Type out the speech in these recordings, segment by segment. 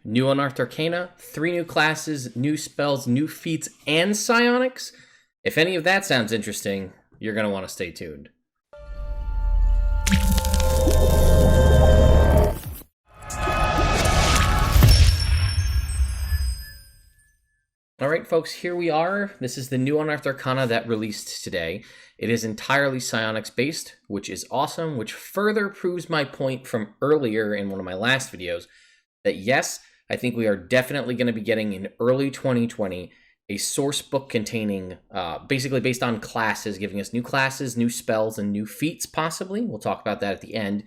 New Unearthed Arcana, 3 new classes, new spells, new feats, and psionics? If any of that sounds interesting, you're going to want to stay tuned. Alright folks, here we are. This is the new Unearthed Arcana that released today. It is entirely psionics based, which is awesome, which further proves my point from earlier in one of my last videos, that yes, I think we are definitely going to be getting in early 2020 a source book containing, basically based on classes, giving us new classes, new spells, and new feats possibly. We'll talk about that at the end.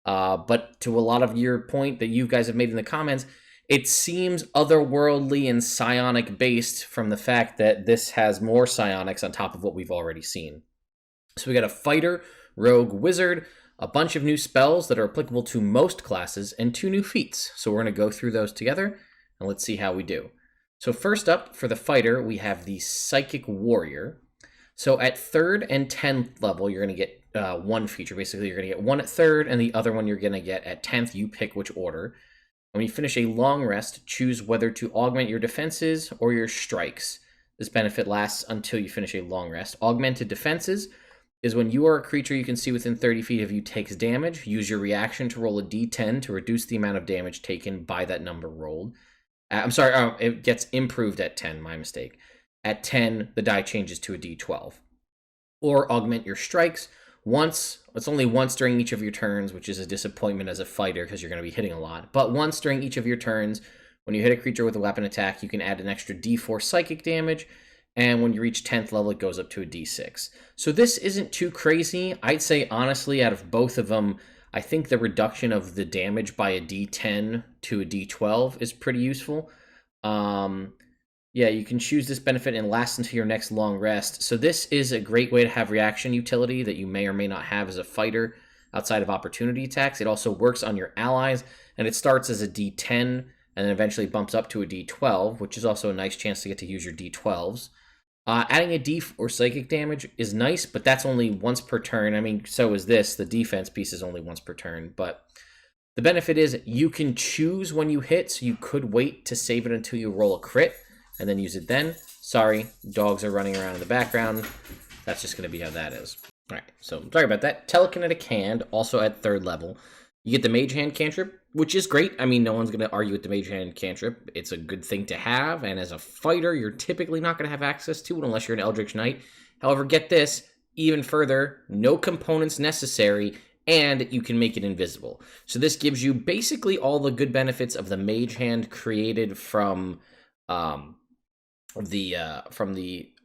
But to a lot of your point that you guys have made in the comments, it seems otherworldly and psionic based from the fact that this has more psionics on top of what we've already seen. So we got a fighter, rogue, wizard, a bunch of new spells that are applicable to most classes, and 2 new feats. So we're going to go through those together, and let's see how we do. So first up, for the fighter, we have the Psychic Warrior. So at 3rd and 10th level, you're going to get one feature. Basically, you're going to get one at 3rd, and the other one you're going to get at 10th. You pick which order. When you finish a long rest, choose whether to augment your defenses or your strikes. This benefit lasts until you finish a long rest. Augmented Defenses is when you or a creature you can see within 30 feet of you takes damage. Use your reaction to roll a d10 to reduce the amount of damage taken by that number rolled. It gets improved at 10, my mistake. At 10, the die changes to a d12. Or augment your strikes once. It's only once during each of your turns, which is a disappointment as a fighter because you're going to be hitting a lot. But once during each of your turns, when you hit a creature with a weapon attack, you can add an extra d4 psychic damage. And when you reach 10th level, it goes up to a d6. So this isn't too crazy. I'd say, honestly, out of both of them, I think the reduction of the damage by a d10 to a d12 is pretty useful. Yeah, you can choose this benefit and last until your next long rest. So this is a great way to have reaction utility that you may or may not have as a fighter outside of opportunity attacks. It also works on your allies, and it starts as a d10 and then eventually bumps up to a d12, which is also a nice chance to get to use your d12s. Adding a d4 psychic damage is nice, but that's only once per turn. I mean, so is this. The defense piece is only once per turn, but the benefit is you can choose when you hit, so you could wait to save it until you roll a crit and then use it then. Sorry, dogs are running around in the background. That's just going to be how that is. All right, so sorry about that. Telekinetic Hand, also at 3rd level. You get the Mage Hand cantrip, which is great. I mean, no one's going to argue with the Mage Hand cantrip. It's a good thing to have, and as a fighter, you're typically not going to have access to it unless you're an Eldritch Knight. However, get this, even further, no components necessary, and you can make it invisible. So this gives you basically all the good benefits of the Mage Hand created from the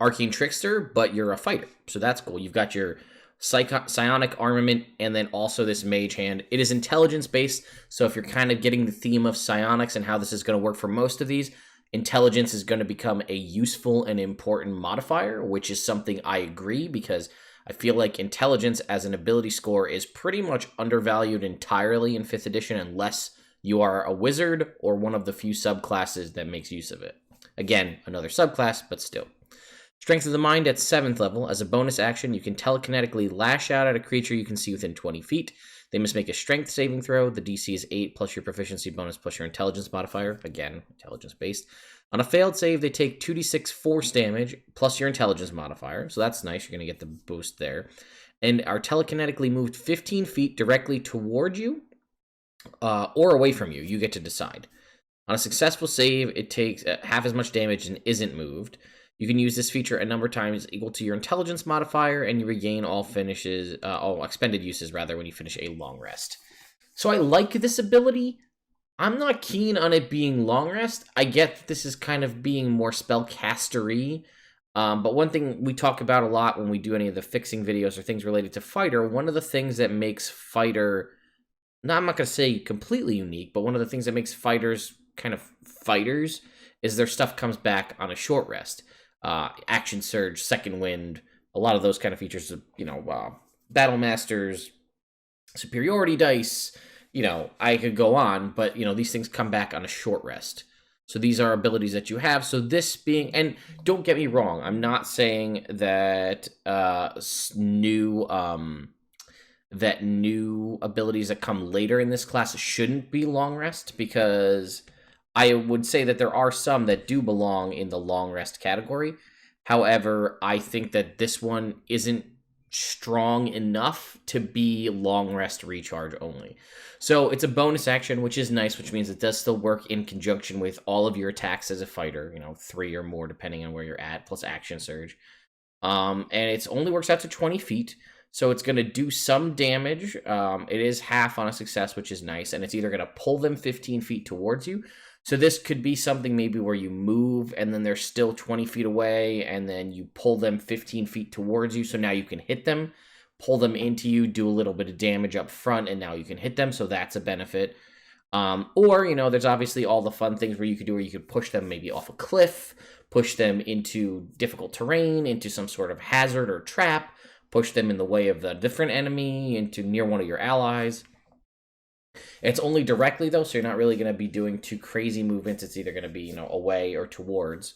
Arcane Trickster, but you're a fighter. So that's cool. You've got your psionic armament, and then also this Mage Hand. It is intelligence-based, so if you're kind of getting the theme of psionics and how this is going to work for most of these, intelligence is going to become a useful and important modifier, which is something I agree, because I feel like intelligence as an ability score is pretty much undervalued entirely in 5th edition unless you are a wizard or one of the few subclasses that makes use of it. Again, another subclass, but still. Strength of the Mind at 7th level. As a bonus action, you can telekinetically lash out at a creature you can see within 20 feet. They must make a strength saving throw. The DC is 8 plus your proficiency bonus plus your intelligence modifier. Again, intelligence-based. On a failed save, they take 2d6 force damage plus your intelligence modifier. So that's nice. You're going to get the boost there. And are telekinetically moved 15 feet directly toward you or away from you. You get to decide. On a successful save, it takes half as much damage and isn't moved. You can use this feature a number of times equal to your intelligence modifier, and you regain all expended uses rather when you finish a long rest. So I like this ability. I'm not keen on it being long rest. I get that this is kind of being more spellcastery, but one thing we talk about a lot when we do any of the fixing videos or things related to fighter, one of the things that makes fighter, I'm not going to say completely unique, but one of the things that makes fighters kind of fighters is their stuff comes back on a short rest. Action Surge, Second Wind, a lot of those kind of features, Battle Masters, Superiority Dice, I could go on, but, these things come back on a short rest. So these are abilities that you have. So this being, and don't get me wrong, I'm not saying that new abilities that come later in this class shouldn't be long rest, because I would say that there are some that do belong in the long rest category. However, I think that this one isn't strong enough to be long rest recharge only. So it's a bonus action, which is nice, which means it does still work in conjunction with all of your attacks as a fighter, 3 or more depending on where you're at, plus action surge. And it only works out to 20 feet. So it's going to do some damage. It is half on a success, which is nice. And it's either going to pull them 15 feet towards you. So this could be something maybe where you move and then they're still 20 feet away and then you pull them 15 feet towards you. So now you can hit them, pull them into you, do a little bit of damage up front, and now you can hit them. So that's a benefit. Or, there's obviously all the fun things where you could do where you could push them maybe off a cliff, push them into difficult terrain, into some sort of hazard or trap, push them in the way of the different enemy, into near one of your allies. It's only directly, though, so you're not really going to be doing too crazy movements. It's either going to be, away or towards.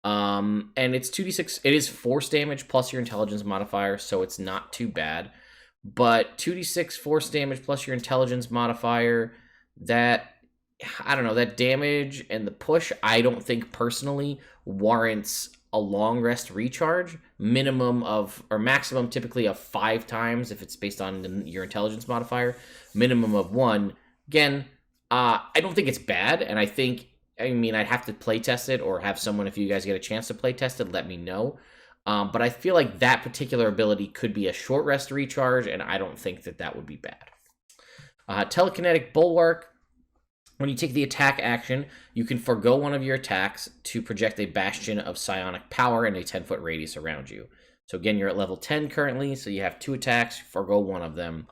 And it's 2d6. It is force damage plus your intelligence modifier, so it's not too bad. But 2d6 force damage plus your intelligence modifier, that damage and the push, I don't think personally warrants a long rest recharge. Maximum typically of 5 times if it's based on your intelligence modifier. Minimum of 1. Again, I don't think it's bad, and I'd have to play test it or have someone, if you guys get a chance to play test it, let me know. But I feel like that particular ability could be a short rest recharge, and I don't think that would be bad. Telekinetic Bulwark. When you take the attack action, you can forgo one of your attacks to project a bastion of psionic power in a 10-foot radius around you. So again, you're at level 10 currently, so you have 2 attacks, forgo one of them,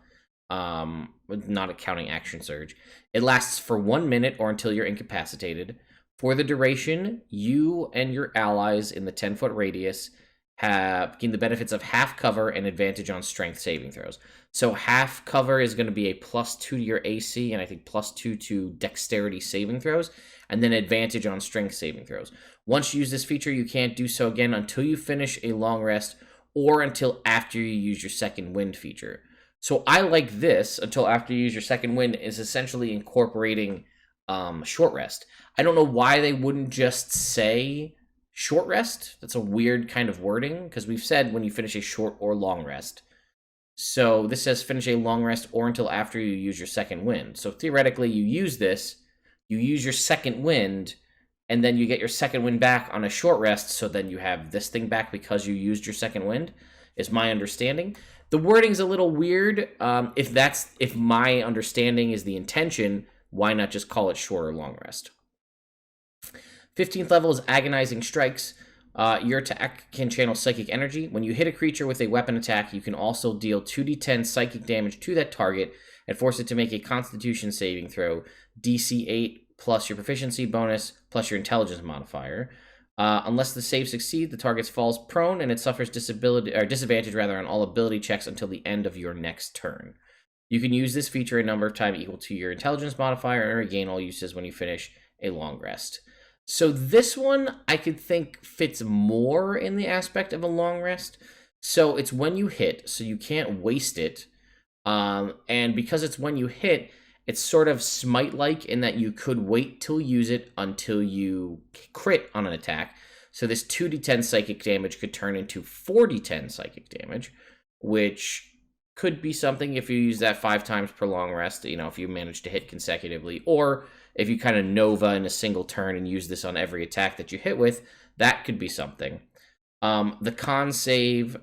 not accounting action surge. It lasts for 1 minute or until you're incapacitated. For the duration, you and your allies in the 10-foot radius gain the benefits of half cover and advantage on strength saving throws. So half cover is going to be a +2 to your AC, and I think +2 to dexterity saving throws, and then advantage on strength saving throws. Once you use this feature, you can't do so again until you finish a long rest or until after you use your second wind feature. So I like this until after you use your second wind is essentially incorporating short rest. I don't know why they wouldn't just say short rest. That's a weird kind of wording, because we've said when you finish a short or long rest. So this says finish a long rest or until after you use your second wind. So theoretically, you use this, you use your second wind, and then you get your second wind back on a short rest, so then you have this thing back because you used your second wind, is my understanding. The wording's a little weird. If my understanding is the intention, why not just call it short or long rest? 15th level is Agonizing Strikes. Your attack can channel psychic energy. When you hit a creature with a weapon attack, you can also deal 2d10 psychic damage to that target and force it to make a Constitution saving throw, DC 8 plus your proficiency bonus plus your intelligence modifier. Unless the save succeeds, the target falls prone and it suffers disadvantage on all ability checks until the end of your next turn. You can use this feature a number of times equal to your intelligence modifier and regain all uses when you finish a long rest. So this one, I could think fits more in the aspect of a long rest. So it's when you hit, so you can't waste it. And because it's when you hit, it's sort of smite-like in that you could wait till use it until you crit on an attack. So this 2d10 psychic damage could turn into 4d10 psychic damage, which could be something if you use that 5 times per long rest, if you manage to hit consecutively, or if you kind of Nova in a single turn and use this on every attack that you hit with, that could be something. The con save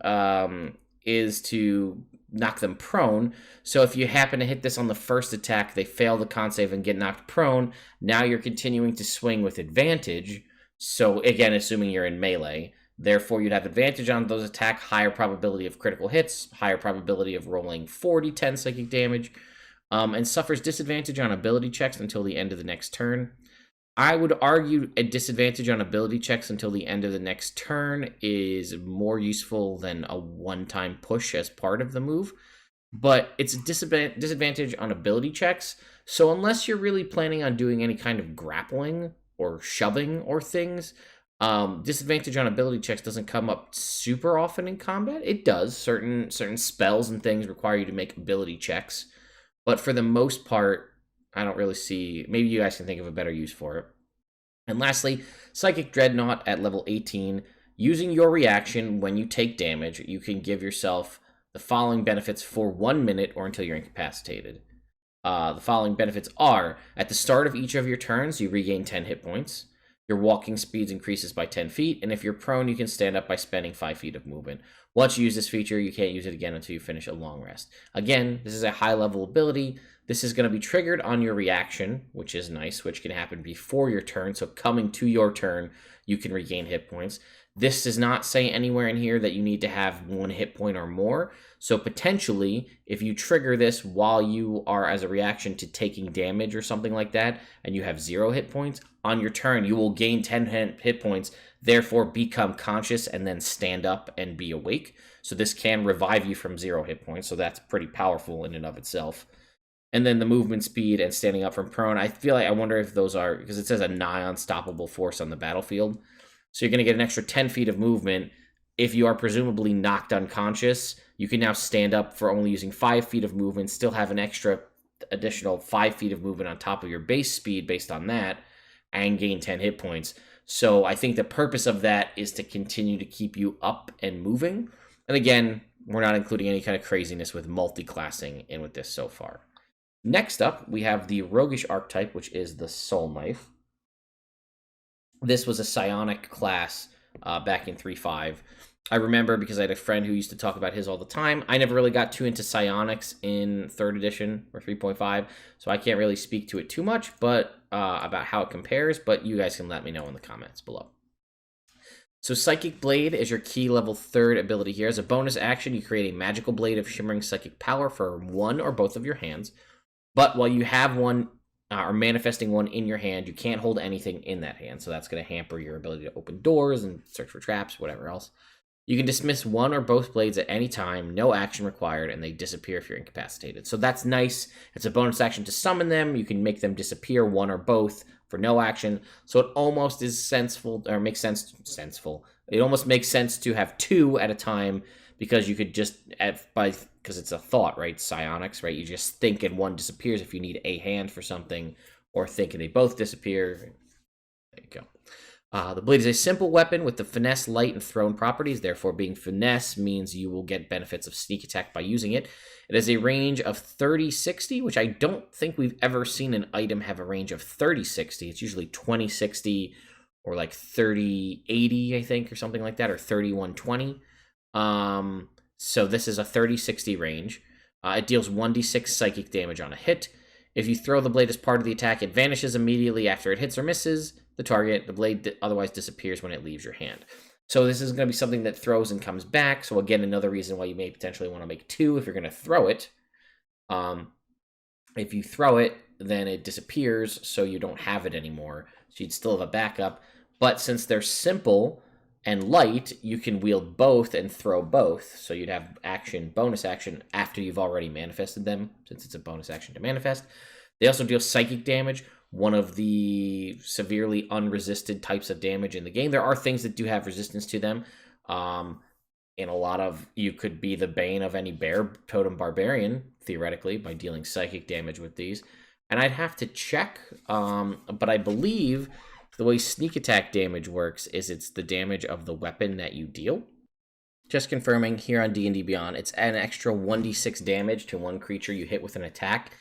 is to knock them prone. So if you happen to hit this on the first attack, they fail the con save and get knocked prone. Now you're continuing to swing with advantage. So again, assuming you're in melee. Therefore, you'd have advantage on those attacks, higher probability of critical hits, higher probability of rolling 4d10 psychic damage, and suffers disadvantage on ability checks until the end of the next turn. I would argue a disadvantage on ability checks until the end of the next turn is more useful than a one-time push as part of the move, but it's a disadvantage on ability checks, so unless you're really planning on doing any kind of grappling or shoving or things, disadvantage on ability checks doesn't come up super often in combat. It does. Certain spells and things require you to make ability checks, but for the most part, I don't really see. Maybe you guys can think of a better use for it. And lastly, Psychic Dreadnought at level 18. Using your reaction when you take damage, you can give yourself the following benefits for 1 minute or until you're incapacitated. The following benefits are, at the start of each of your turns, you regain 10 hit points. Your walking speed increases by 10 feet, and if you're prone, you can stand up by spending 5 feet of movement. Once you use this feature, you can't use it again until you finish a long rest. Again, this is a high-level ability. This is going to be triggered on your reaction, which is nice, which can happen before your turn. So coming to your turn, you can regain hit points. This does not say anywhere in here that you need to have 1 hit point or more. So potentially, if you trigger this while you are as a reaction to taking damage or something like that, and you have 0 hit points, on your turn, you will gain 10 hit points, therefore become conscious and then stand up and be awake. So this can revive you from 0 hit points. So that's pretty powerful in and of itself. And then the movement speed and standing up from prone. I wonder if those are, because it says a nigh unstoppable force on the battlefield. So you're going to get an extra 10 feet of movement. If you are presumably knocked unconscious, you can now stand up for only using 5 feet of movement, still have an additional 5 feet of movement on top of your base speed based on that, and gain 10 hit points. So I think the purpose of that is to continue to keep you up and moving. And again, we're not including any kind of craziness with multi-classing in with this so far. Next up, we have the Roguish Archetype, which is the Soul Knife. This was a Psionic class back in 3.5. I remember because I had a friend who used to talk about his all the time. I never really got too into Psionics in 3rd edition or 3.5, so I can't really speak to it too much but about how it compares, but you guys can let me know in the comments below. So Psychic Blade is your key level 3rd ability here. As a bonus action, you create a magical blade of shimmering psychic power for 1 or both of your hands. But while you have one or manifesting one in your hand, you can't hold anything in that hand. So that's going to hamper your ability to open doors and search for traps, whatever else. You can dismiss 1 or both blades at any time, no action required, and they disappear if you're incapacitated. So that's nice. It's a bonus action to summon them. You can make them disappear, 1 or both, for no action. So it almost is senseful, or makes sense. It almost makes sense to have 2 at a time, because you could just, because it's a thought, right? Psionics, right? You just think and 1 disappears if you need a hand for something, or think and they both disappear. There you go. The blade is a simple weapon with the finesse, light, and thrown properties. Therefore, being finesse means you will get benefits of sneak attack by using it. It has a range of 30-60, which I don't think we've ever seen an item have a range of 30-60. It's usually 20-60 or like 30-80, I think, or something like that, or 31-20. So this is a 30-60 range. It deals 1d6 psychic damage on a hit. If you throw the blade as part of the attack, it vanishes immediately after it hits or misses the target. The blade otherwise disappears when it leaves your hand. So this is going to be something that throws and comes back. So again, another reason why you may potentially want to make 2 if you're going to throw it. If you throw it, then it disappears, so you don't have it anymore. So you'd still have a backup. But since they're simple and light, you can wield both and throw both. So you'd have action, bonus action, after you've already manifested them, since it's a bonus action to manifest. They also deal psychic damage, one of the severely unresisted types of damage in the game. There are things that do have resistance to them. In a lot of, you could be the bane of any bear totem barbarian, theoretically, by dealing psychic damage with these. And I'd have to check, but I believe the way sneak attack damage works is it's the damage of the weapon that you deal. Just confirming here on D&D Beyond, it's an extra 1d6 damage to one creature you hit with an attack.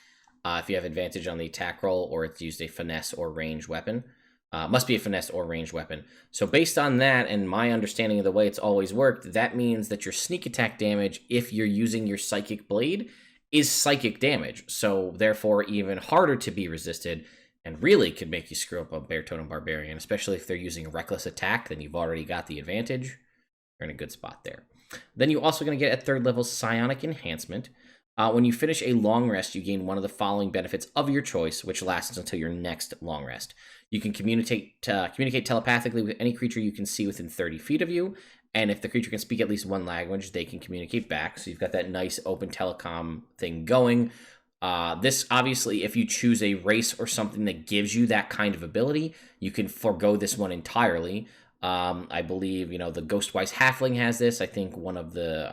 If you have advantage on the attack roll, or it's used a finesse or ranged weapon. Must be a finesse or ranged weapon. So based on that, and my understanding of the way it's always worked, that means that your sneak attack damage, if you're using your psychic blade, is psychic damage. So therefore, even harder to be resisted, and really could make you screw up a bear totem barbarian, especially if they're using a reckless attack, then you've already got the advantage. You're in a good spot there. Then you're also going to get at 3rd level Psionic Enhancement. When you finish a long rest, you gain one of the following benefits of your choice, which lasts until your next long rest. You can communicate telepathically with any creature you can see within 30 feet of you, and if the creature can speak at least 1 language, they can communicate back. So you've got that nice open telecom thing going. This, obviously, if you choose a race or something that gives you that kind of ability, you can forego this one entirely. I believe, the Ghostwise Halfling has this. I think one of the,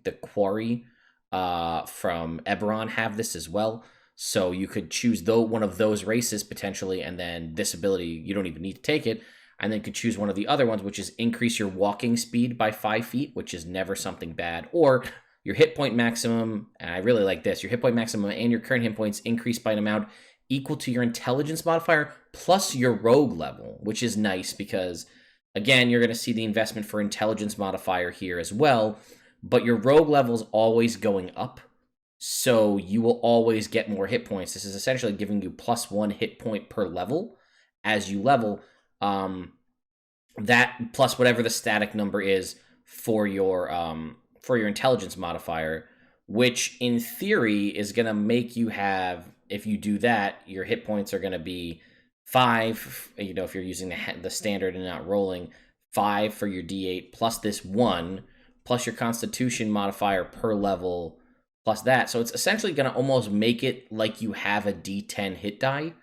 the Quarry from Eberron have this as well. So you could choose one of those races potentially, and then this ability, you don't even need to take it, and then could choose one of the other ones, which is increase your walking speed by 5 feet, which is never something bad, or your hit point maximum, and I really like this, your hit point maximum and your current hit points increase by an amount equal to your intelligence modifier plus your rogue level, which is nice because, again, you're going to see the investment for intelligence modifier here as well, but your rogue level is always going up, so you will always get more hit points. This is essentially giving you +1 hit point per level as you level. That plus whatever the static number is for your intelligence modifier, which in theory is going to make you have, if you do that, your hit points are going to be 5, if you're using the standard and not rolling, 5 for your D8 plus this 1 plus your constitution modifier per level plus that. So it's essentially going to almost make it like you have a D10 hit die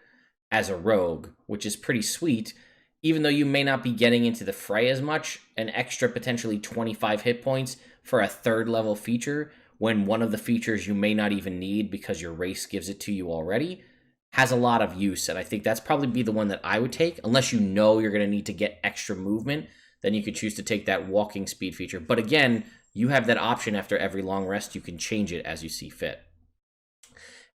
as a rogue, which is pretty sweet. Even though you may not be getting into the fray as much, an extra potentially 25 hit points for a 3rd level feature, when one of the features you may not even need because your race gives it to you already, has a lot of use. And I think that's probably be the one that I would take, unless you know you're going to need to get extra movement. Then you could choose to take that walking speed feature. But again, you have that option after every long rest. You can change it as you see fit.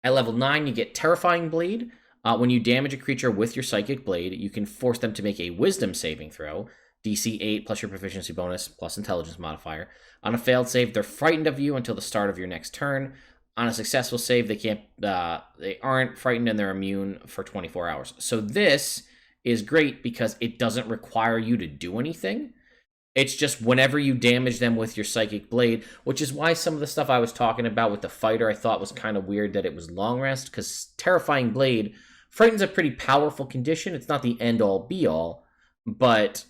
At level 9, you get Terrifying Blade. When you damage a creature with your Psychic Blade, you can force them to make a Wisdom saving throw, DC 8 plus your proficiency bonus plus intelligence modifier. On a failed save, they're frightened of you until the start of your next turn. On a successful save, they aren't frightened and they're immune for 24 hours. So this is great because it doesn't require you to do anything. It's just whenever you damage them with your Psychic Blade, which is why some of the stuff I was talking about with the fighter I thought was kind of weird that it was long rest, because Terrifying Blade, Frightened's a pretty powerful condition. It's not the end-all, be-all, but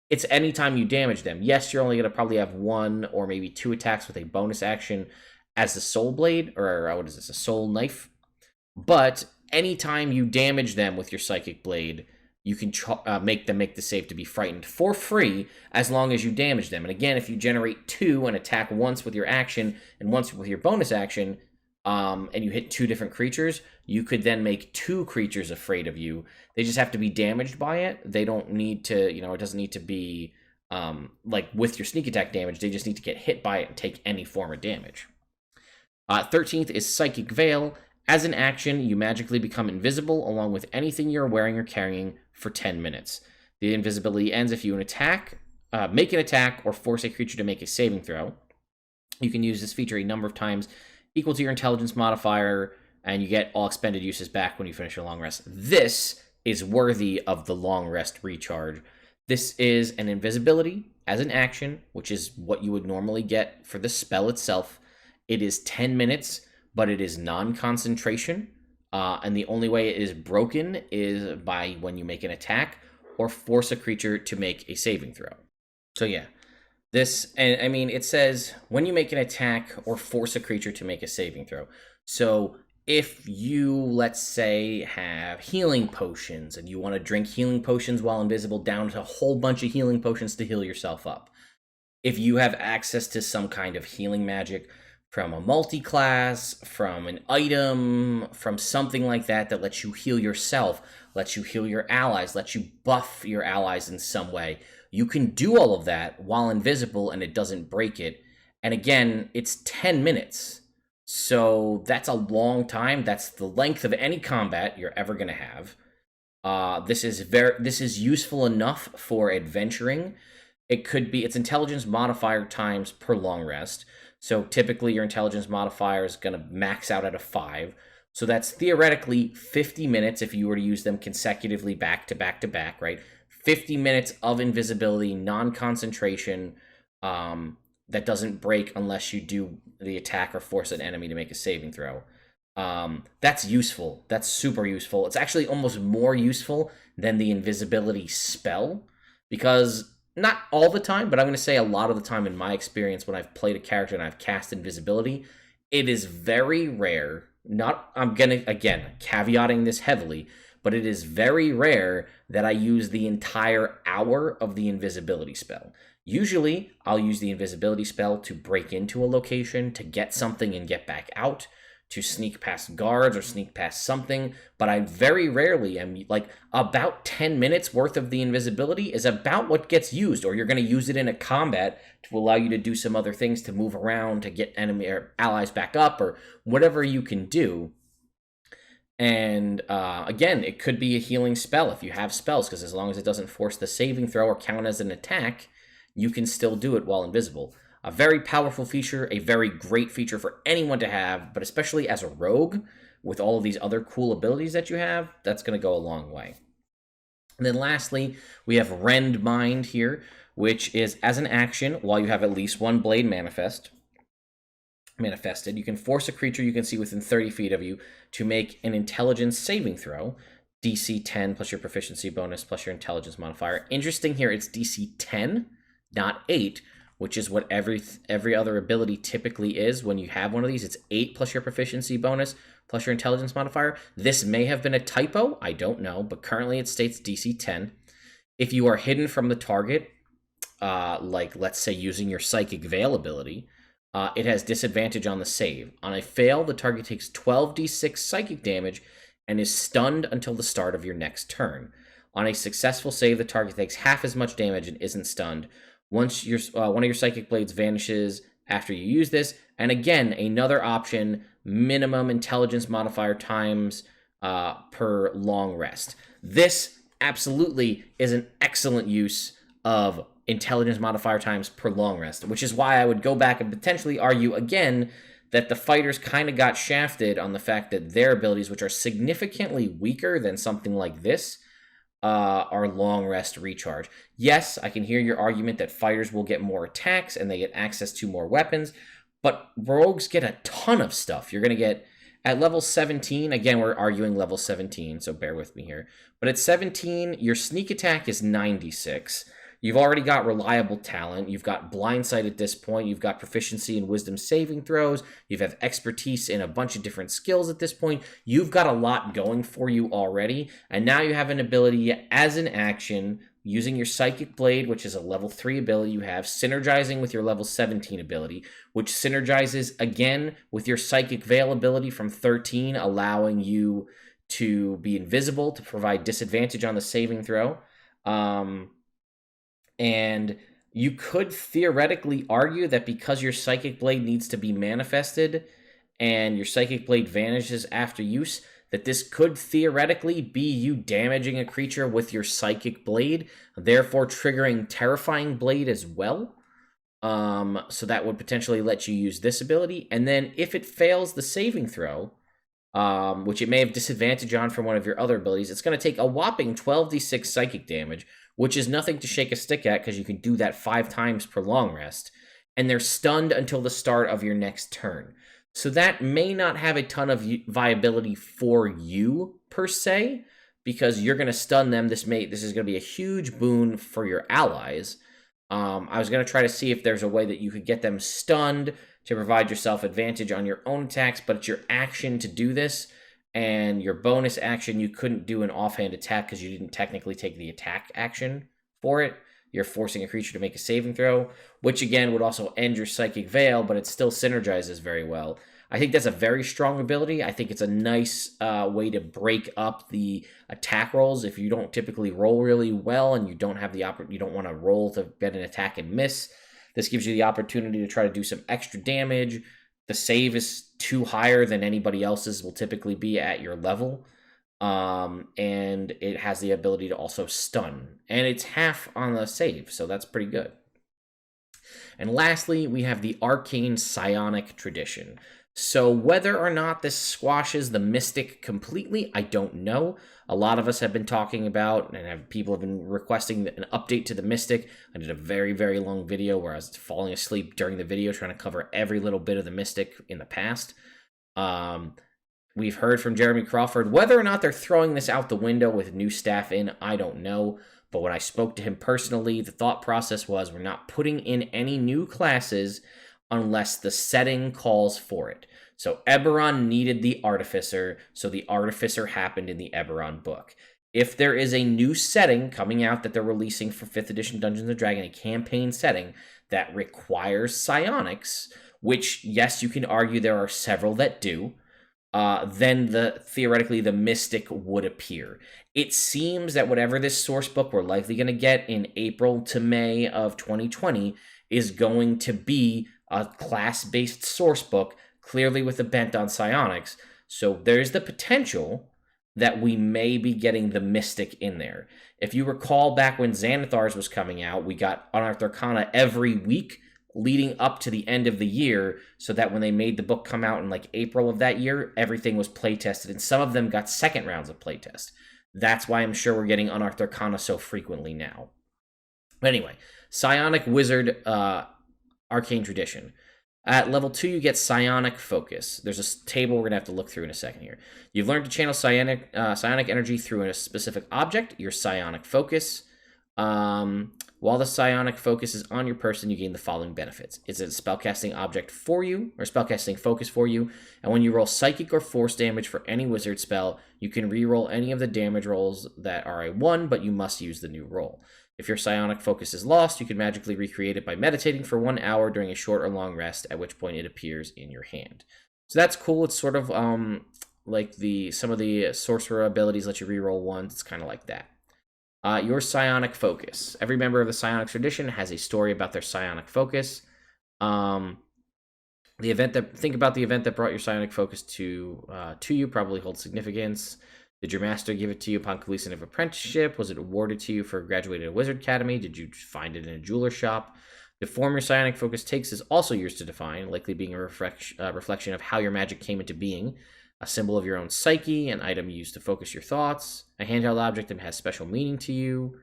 it's anytime you damage them. Yes, you're only going to probably have 1 or maybe 2 attacks with a bonus action as the Soul Blade, or what is this, a Soul Knife? But anytime you damage them with your Psychic Blade, you can make them make the save to be frightened for free as long as you damage them. And again, if you generate 2 and attack once with your action and once with your bonus action, and you hit 2 different creatures, you could then make 2 creatures afraid of you. They just have to be damaged by it. They don't need to, it doesn't need to be like with your sneak attack damage. They just need to get hit by it and take any form of damage. 13th is Psychic Veil. As an action, you magically become invisible along with anything you're wearing or carrying for 10 minutes. The invisibility ends if you make an attack, or force a creature to make a saving throw. You can use this feature a number of times equal to your intelligence modifier, and you get all expended uses back when you finish your long rest. This is worthy of the long rest recharge. This is an invisibility as an action, which is what you would normally get for the spell itself. It is 10 minutes, but it is non-concentration, and the only way it is broken is by when you make an attack or force a creature to make a saving throw. So yeah, this, and I mean, it says when you make an attack or force a creature to make a saving throw. So if you, let's say, have healing potions and you want to drink healing potions while invisible, down to a whole bunch of healing potions to heal yourself up. If you have access to some kind of healing magic from a multi-class, from an item, from something like that that lets you heal yourself, lets you heal your allies, lets you buff your allies in some way, you can do all of that while invisible and it doesn't break it. And again, it's 10 minutes. So that's a long time. That's the length of any combat you're ever going to have. This is useful enough for adventuring. It's intelligence modifier times per long rest. So typically your intelligence modifier is going to max out at a 5. So that's theoretically 50 minutes if you were to use them consecutively back to back to back, right? 50 minutes of invisibility, non-concentration, that doesn't break unless you do the attack or force an enemy to make a saving throw. That's useful. That's super useful. It's actually almost more useful than the invisibility spell, because not all the time, but I'm going to say a lot of the time in my experience when I've played a character and I've cast invisibility, it is very rare. I'm going to, again, caveating this heavily, but it is very rare that I use the entire hour of the invisibility spell. Usually, I'll use the invisibility spell to break into a location, to get something and get back out, to sneak past guards or sneak past something, but I very rarely am. Like, about 10 minutes worth of the invisibility is about what gets used, or you're going to use it in a combat to allow you to do some other things, to move around, to get enemy or allies back up, or whatever you can do. And again, it could be a healing spell if you have spells, because as long as it doesn't force the saving throw or count as an attack, you can still do it while invisible. A very powerful feature, a very great feature for anyone to have, but especially as a rogue, with all of these other cool abilities that you have, that's going to go a long way. And then lastly, we have Rend Mind here, which is as an action, while you have at least one blade manifested, you can force a creature you can see within 30 feet of you to make an intelligence saving throw, DC 10 plus your proficiency bonus plus your intelligence modifier. Interesting here, it's DC 10, not 8, which is what every other ability typically is when you have one of these. It's 8 plus your proficiency bonus plus your intelligence modifier. This may have been a typo, I don't know, but currently it states DC 10. If you are hidden from the target, like let's say using your Psychic Veil ability, it has disadvantage on the save. On a fail, the target takes 12d6 psychic damage and is stunned until the start of your next turn. On a successful save, the target takes half as much damage and isn't stunned. Once one of your psychic blades vanishes after you use this, and again, another option, minimum intelligence modifier times per long rest. This absolutely is an excellent use of intelligence modifier times per long rest, which is why I would go back and potentially argue again that the fighters kind of got shafted on the fact that their abilities, which are significantly weaker than something like this, are long rest recharge. Yes, I can hear your argument that fighters will get more attacks and they get access to more weapons, but rogues get a ton of stuff. You're going to get, at level 17, again, we're arguing level 17, so bear with me here, but at 17, your sneak attack is 96. You've already got reliable talent. You've got blind sight at this point. You've got proficiency in wisdom saving throws. You have expertise in a bunch of different skills at this point. You've got a lot going for you already. And now you have an ability as an action using your Psychic Blade, which is a level 3 ability you have, synergizing with your level 17 ability, which synergizes again with your Psychic Veil ability from 13, allowing you to be invisible to provide disadvantage on the saving throw. And you could theoretically argue that because your Psychic Blade needs to be manifested and your Psychic Blade vanishes after use, that this could theoretically be you damaging a creature with your Psychic Blade, therefore triggering Terrifying Blade as well. So that would potentially let you use this ability. And then if it fails the saving throw, which it may have disadvantage on from one of your other abilities, it's going to take a whopping 12d6 psychic damage, which is nothing to shake a stick at because you can do that 5 times per long rest, and they're stunned until the start of your next turn. So that may not have a ton of viability for you, per se, because you're going to stun them. This is going to be a huge boon for your allies. I was going to try to see if there's a way that you could get them stunned to provide yourself advantage on your own attacks, but it's your action to do this, and your bonus action, you couldn't do an offhand attack because you didn't technically take the attack action for it. You're forcing a creature to make a saving throw, which again would also end your Psychic Veil, but it still synergizes very well. I think that's a very strong ability. I think it's a nice way to break up the attack rolls. If you don't typically roll really well and you don't have you don't want to roll to get an attack and miss, this gives you the opportunity to try to do some extra damage. The save is too higher than anybody else's will typically be at your level. And it has the ability to also stun. And it's half on the save, so that's pretty good. And lastly, we have the Arcane Psionic Tradition. So whether or not this squashes the Mystic completely, I don't know. A lot of us have been talking about, and people have been requesting an update to the Mystic. I did a very, very long video where I was falling asleep during the video trying to cover every little bit of the Mystic in the past. We've heard from Jeremy Crawford. Whether or not they're throwing this out the window with new staff in, I don't know. But when I spoke to him personally, the thought process was we're not putting in any new classes unless the setting calls for it. So Eberron needed the Artificer, so the Artificer happened in the Eberron book. If there is a new setting coming out that they're releasing for 5th edition Dungeons & Dragons, a campaign setting that requires psionics, which, yes, you can argue there are several that do, then theoretically the mystic would appear. It seems that whatever this source book we're likely going to get in April to May of 2020 is going to be a class-based source book, clearly with a bent on psionics. So there's the potential that we may be getting the mystic in there. If you recall back when Xanathar's was coming out, we got Unearthed Arcana every week leading up to the end of the year, so that when they made the book come out in like April of that year, everything was playtested, and some of them got second rounds of playtest. That's why I'm sure we're getting Unearthed Arcana so frequently now. But anyway, Psionic Wizard Arcane Tradition. At level 2, you get Psionic Focus. There's a table we're going to have to look through in a second here. You've learned to channel psionic energy through a specific object, your Psionic Focus. While the Psionic Focus is on your person, you gain the following benefits. It's a spellcasting object for you, or spellcasting focus for you, and when you roll psychic or force damage for any wizard spell, you can reroll any of the damage rolls that are a 1, but you must use the new roll. If your Psionic Focus is lost, you can magically recreate it by meditating for 1 hour during a short or long rest, at which point it appears in your hand. So that's cool. It's sort of like some of the sorcerer abilities let you reroll ones. It's kind of like that. Your Psionic Focus. Every member of the Psionic tradition has a story about their Psionic Focus. Think about the event that brought your Psionic Focus to you probably holds significance. Did your master give it to you upon completion of apprenticeship? Was it awarded to you for graduating at a wizard academy? Did you find it in a jeweler shop? The form your Psionic Focus takes is also yours to define, likely being a reflection of how your magic came into being. A symbol of your own psyche, an item used to focus your thoughts, a handheld object that has special meaning to you,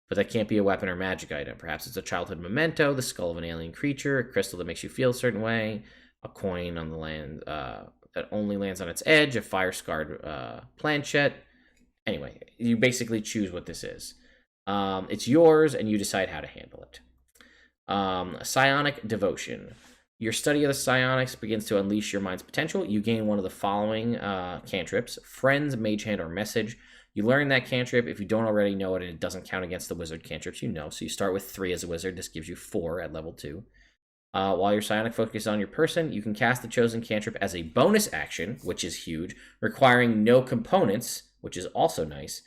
but that can't be a weapon or magic item. Perhaps it's a childhood memento, the skull of an alien creature, a crystal that makes you feel a certain way, a coin on the land that only lands on its edge, a fire-scarred planchette. Anyway, you basically choose what this is. It's yours, and you decide how to handle it. Psionic Devotion. Your study of the psionics begins to unleash your mind's potential. You gain one of the following cantrips: Friends, Mage Hand, or Message. You learn that cantrip if you don't already know it, and it doesn't count against the wizard cantrips you know. So you start with 3 as a wizard. This gives you 4 at level 2. While your Psionic Focus is on your person, you can cast the chosen cantrip as a bonus action, which is huge, requiring no components, which is also nice.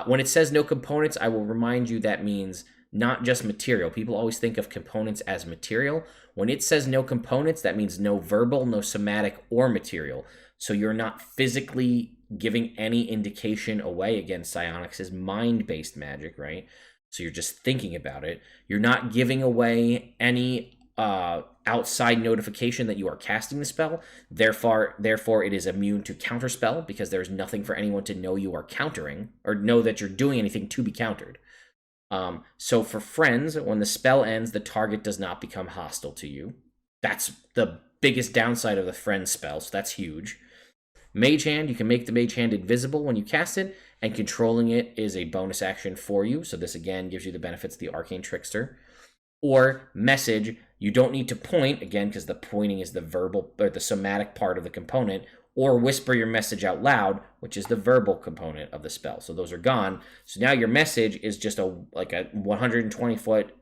When it says no components, I will remind you that means not just material. People always think of components as material. When it says no components, that means no verbal, no somatic, or material. So you're not physically giving any indication away. Again, psionics is mind-based magic, right? So you're just thinking about it. You're not giving away any outside notification that you are casting the spell. Therefore, it is immune to counterspell, because there's nothing for anyone to know you are countering or know that you're doing anything to be countered. So for Friends, when the spell ends, the target does not become hostile to you. That's the biggest downside of the Friends spell, so that's huge. Mage Hand, you can make the Mage Hand invisible when you cast it, and controlling it is a bonus action for you. So this again gives you the benefits of the Arcane Trickster. Or Message, you don't need to point, again, because the pointing is the verbal or the somatic part of the component, or whisper your message out loud, which is the verbal component of the spell. So those are gone. So now your message is just a 120-foot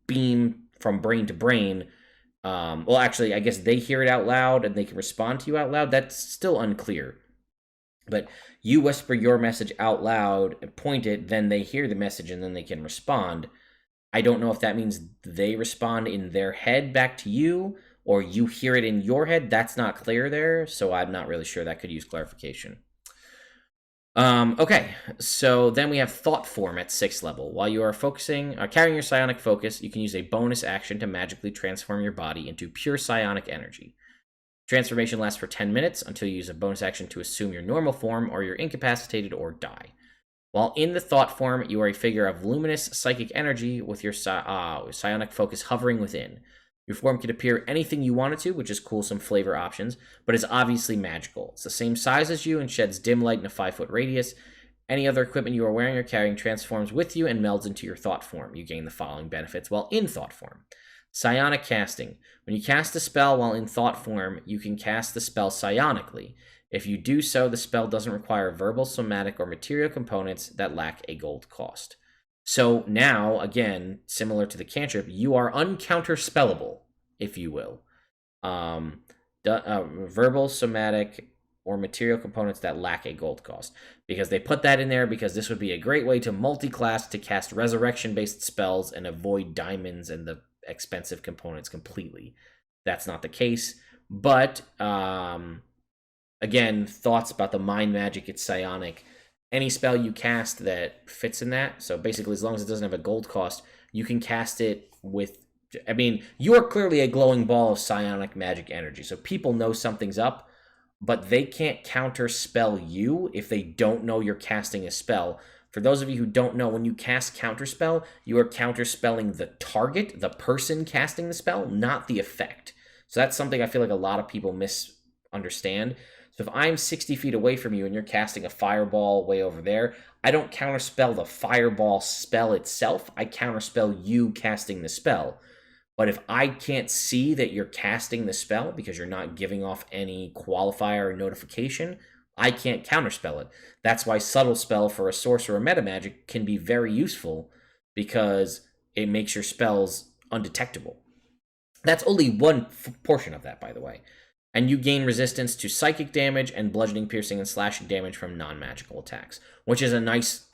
beam from brain to brain. Well, actually, I guess they hear it out loud and they can respond to you out loud. That's still unclear. But you whisper your message out loud and point it, then they hear the message and then they can respond. I don't know if that means they respond in their head back to you, or you hear it in your head. That's not clear there, so I'm not really sure. That could use clarification. Okay, so then we have Thought Form at 6th level. While you are carrying your Psionic Focus, you can use a bonus action to magically transform your body into pure psionic energy. Transformation lasts for 10 minutes until you use a bonus action to assume your normal form, or you're incapacitated or die. While in the Thought Form, you are a figure of luminous psychic energy with your Psionic Focus hovering within. Your form can appear anything you want it to, which is cool, some flavor options, but is obviously magical. It's the same size as you and sheds dim light in a 5-foot radius. Any other equipment you are wearing or carrying transforms with you and melds into your Thought Form. You gain the following benefits while in Thought Form. Psionic Casting. When you cast a spell while in Thought Form, you can cast the spell psionically. If you do so, the spell doesn't require verbal, somatic, or material components that lack a gold cost. So now, again, similar to the cantrip, you are uncounterspellable, if you will. Verbal, somatic, or material components that lack a gold cost, because they put that in there because this would be a great way to multi-class to cast resurrection-based spells and avoid diamonds and the expensive components completely. That's not the case, but again, thoughts about the mind magic, it's psionic. Any spell you cast that fits in that, so basically as long as it doesn't have a gold cost, you can cast it with, I mean, you are clearly a glowing ball of psionic magic energy, so people know something's up, but they can't counterspell you if they don't know you're casting a spell. For those of you who don't know, when you cast counterspell, you are counterspelling the target, the person casting the spell, not the effect. So that's something I feel like a lot of people misunderstand. So if I'm 60 feet away from you and you're casting a fireball way over there, I don't counterspell the fireball spell itself. I counterspell you casting the spell. But if I can't see that you're casting the spell because you're not giving off any qualifier or notification, I can't counterspell it. That's why Subtle Spell for a sorcerer meta magic can be very useful, because it makes your spells undetectable. That's only one portion of that, by the way. And you gain resistance to psychic damage and bludgeoning, piercing, and slashing damage from non-magical attacks, which is a nice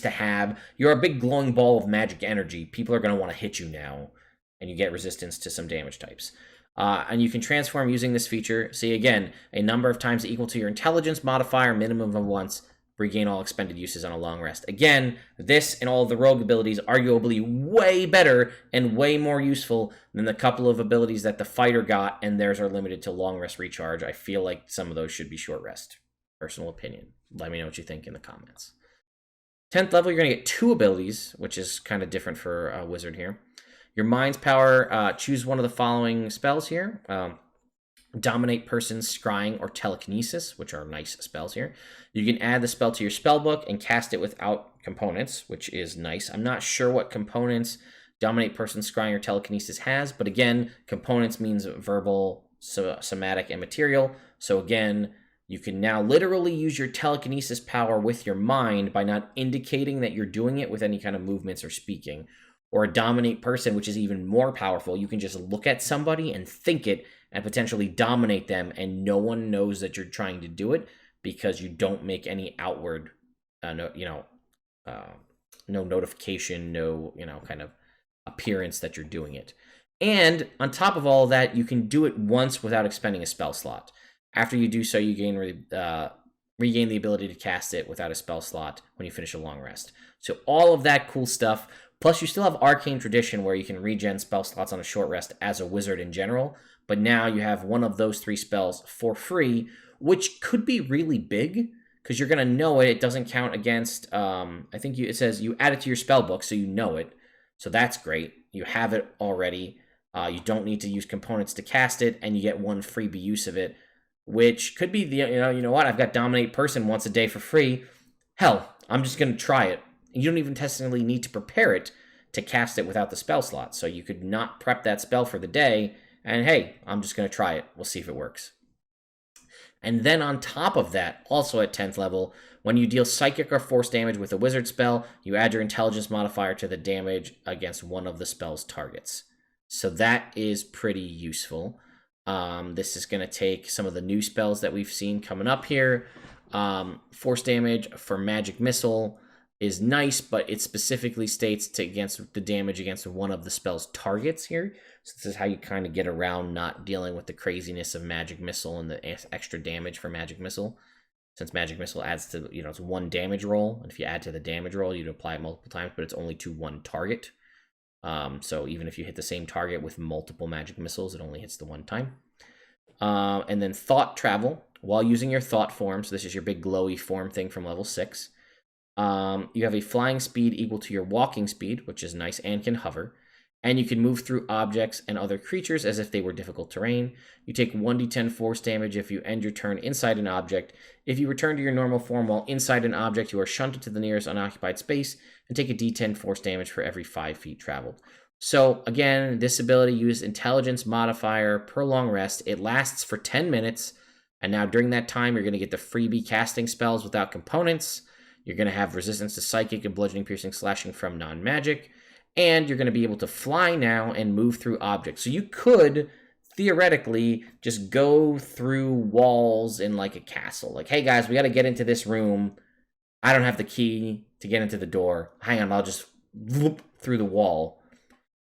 to have. You're a big glowing ball of magic energy. People are going to want to hit you now, and you get resistance to some damage types. And you can transform using this feature. See, again, a number of times equal to your intelligence modifier, minimum of once. Regain all expended uses on a long rest. Again, this and all of the rogue abilities arguably way better and way more useful than the couple of abilities that the fighter got, and theirs are limited to long rest recharge. I feel like some of those should be short rest. Personal opinion. Let me know what you think in the comments. 10th level, you're going to get 2 abilities, which is kind of different for a wizard here. Your Mind's Power, choose one of the following spells here. Dominate Person, Scrying, or Telekinesis, which are nice spells here. You can add the spell to your spellbook and cast it without components, which is nice. I'm not sure what components Dominate Person, Scrying, or Telekinesis has, but again, components means verbal, somatic, and material. So again, you can now literally use your telekinesis power with your mind by not indicating that you're doing it with any kind of movements or speaking. Or a Dominate Person, which is even more powerful. You can just look at somebody and think it and potentially dominate them, and no one knows that you're trying to do it because you don't make any outward, no notification, no, kind of appearance that you're doing it. And on top of all that, you can do it once without expending a spell slot. After you do so, you regain the ability to cast it without a spell slot when you finish a long rest. So all of that cool stuff. Plus, you still have Arcane Tradition, where you can regen spell slots on a short rest as a wizard in general. But now you have one of those 3 spells for free, which could be really big, because you're going to know it. It doesn't count against, I think it says you add it to your spell book, so you know it. So that's great. You have it already. You don't need to use components to cast it, and you get 1 freebie use of it, which could be the, you know what, I've got Dominate Person once a day for free. Hell, I'm just going to try it. You don't even technically need to prepare it to cast it without the spell slot. So you could not prep that spell for the day, and hey, I'm just going to try it. We'll see if it works. And then on top of that, also at 10th level, when you deal psychic or force damage with a wizard spell, you add your intelligence modifier to the damage against one of the spell's targets. So that is pretty useful. This is going to take some of the new spells that we've seen coming up here. Force damage for Magic Missile is nice, but it specifically states against the damage against one of the spell's targets here. So this is how you kind of get around not dealing with the craziness of Magic Missile and the extra damage for Magic Missile. Since Magic Missile adds to, it's 1 damage roll, and if you add to the damage roll, you'd apply it multiple times, but it's only to 1 target. So even if you hit the same target with multiple Magic Missiles, it only hits the 1 time. And then Thought Travel, while using your Thought form, so this is your big glowy form thing from level 6. You have a flying speed equal to your walking speed, which is nice, and can hover. And you can move through objects and other creatures as if they were difficult terrain. You take 1d10 force damage if you end your turn inside an object. If you return to your normal form while inside an object, you are shunted to the nearest unoccupied space and take a d10 force damage for every 5 feet traveled. So again, this ability uses intelligence modifier per long rest. It lasts for 10 minutes. And now during that time, you're going to get the freebie casting spells without components. You're going to have resistance to psychic and bludgeoning, piercing, slashing from non-magic. And you're going to be able to fly now and move through objects. So you could theoretically just go through walls in like a castle. Like, hey guys, we got to get into this room. I don't have the key to get into the door. Hang on, I'll just whoop through the wall.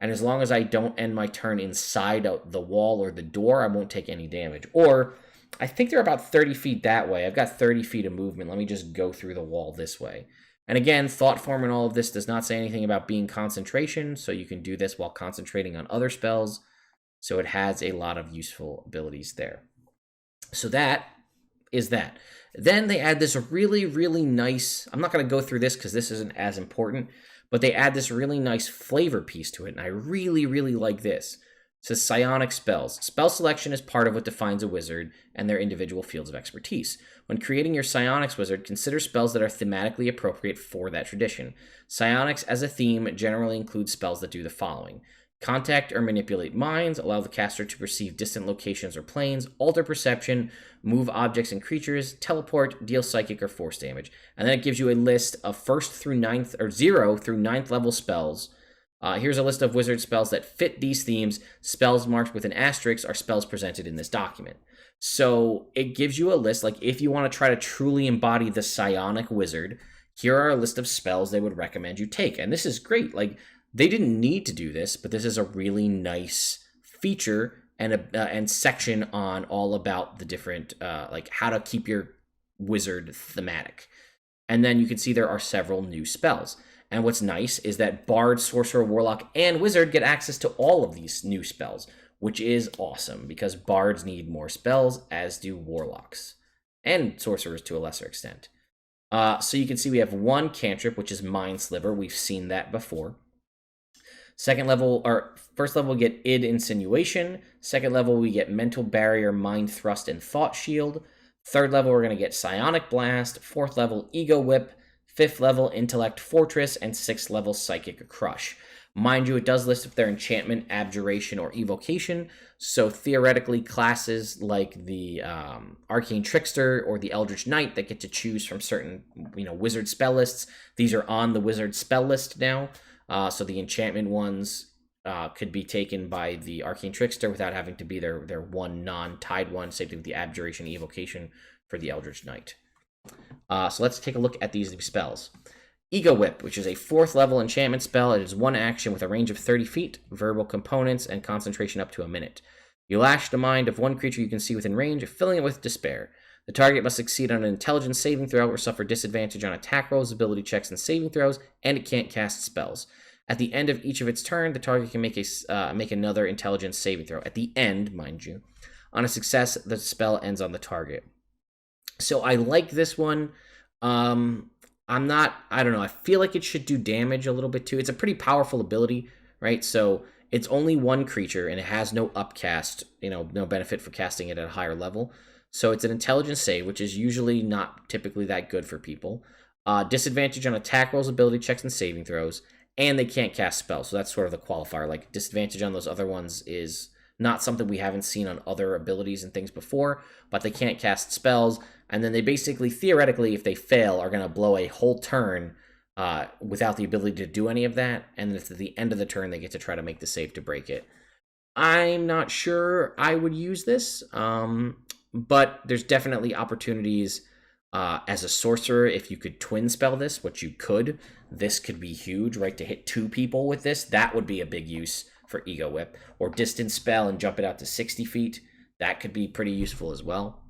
And as long as I don't end my turn inside the wall or the door, I won't take any damage. Or I think they're about 30 feet that way. I've got 30 feet of movement. Let me just go through the wall this way. And again, thought form in all of this does not say anything about being concentration, so you can do this while concentrating on other spells. So it has a lot of useful abilities there. So that is that. Then they add this really, really nice, I'm not going to go through this because this isn't as important, but they add this really nice flavor piece to it, and I really, really like this. It says Psionic spells. Spell selection is part of what defines a wizard and their individual fields of expertise. When creating your Psionics wizard, consider spells that are thematically appropriate for that tradition. Psionics as a theme generally includes spells that do the following. Contact or manipulate minds, allow the caster to perceive distant locations or planes, alter perception, move objects and creatures, teleport, deal psychic or force damage. And then it gives you a list of 1st through 9th, or 0 through 9th level spells. Here's a list of wizard spells that fit these themes. Spells marked with an asterisk are spells presented in this document. So it gives you a list, like if you want to try to truly embody the Psionic wizard, here are a list of spells they would recommend you take. And this is great. Like, they didn't need to do this, but this is a really nice feature and section on all about the different, like how to keep your wizard thematic. And then you can see there are several new spells. And what's nice is that Bard, Sorcerer, Warlock, and Wizard get access to all of these new spells, which is awesome because Bards need more spells, as do Warlocks and Sorcerers to a lesser extent. So you can see we have one cantrip, which is Mind Sliver. We've seen that before. Second level, or first level, we get id Insinuation. Second level, we get Mental Barrier, Mind Thrust, and Thought Shield. Third level, we're going to get Psionic Blast. Fourth level, Ego Whip. Fifth level, Intellect Fortress. And sixth level, Psychic Crush. Mind you, it does list if they're enchantment, abjuration, or evocation. So theoretically, classes like the Arcane Trickster or the Eldritch Knight that get to choose from certain, wizard spell lists. These are on the wizard spell list now. So the enchantment ones could be taken by the Arcane Trickster without having to be their one non-tied one. Same thing with the Abjuration Evocation for the Eldritch Knight. So let's take a look at these spells. Ego Whip, which is a 4th level enchantment spell. It is one action with a range of 30 feet, verbal components, and concentration up to a minute. You lash the mind of one creature you can see within range, filling it with despair. The target must succeed on an intelligence saving throw or suffer disadvantage on attack rolls, ability checks, and saving throws, and it can't cast spells. At the end of each of its turn, the target can make another intelligence saving throw. At the end, mind you. On a success, the spell ends on the target. So I like this one. I don't know. I feel like it should do damage a little bit too. It's a pretty powerful ability, right? So it's only one creature and it has no upcast, no benefit for casting it at a higher level. So it's an intelligence save, which is usually not typically that good for people. Disadvantage on attack rolls, ability checks, and saving throws. And they can't cast spells. So that's sort of the qualifier. Like, disadvantage on those other ones is not something we haven't seen on other abilities and things before, but they can't cast spells. And then they basically, theoretically, if they fail, are going to blow a whole turn without the ability to do any of that. And then at the end of the turn, they get to try to make the save to break it. I'm not sure I would use this, but there's definitely opportunities as a sorcerer. If you could twin spell this, which you could, this could be huge, right? To hit 2 people with this, that would be a big use for Ego Whip. Or distance spell and jump it out to 60 feet. That could be pretty useful as well.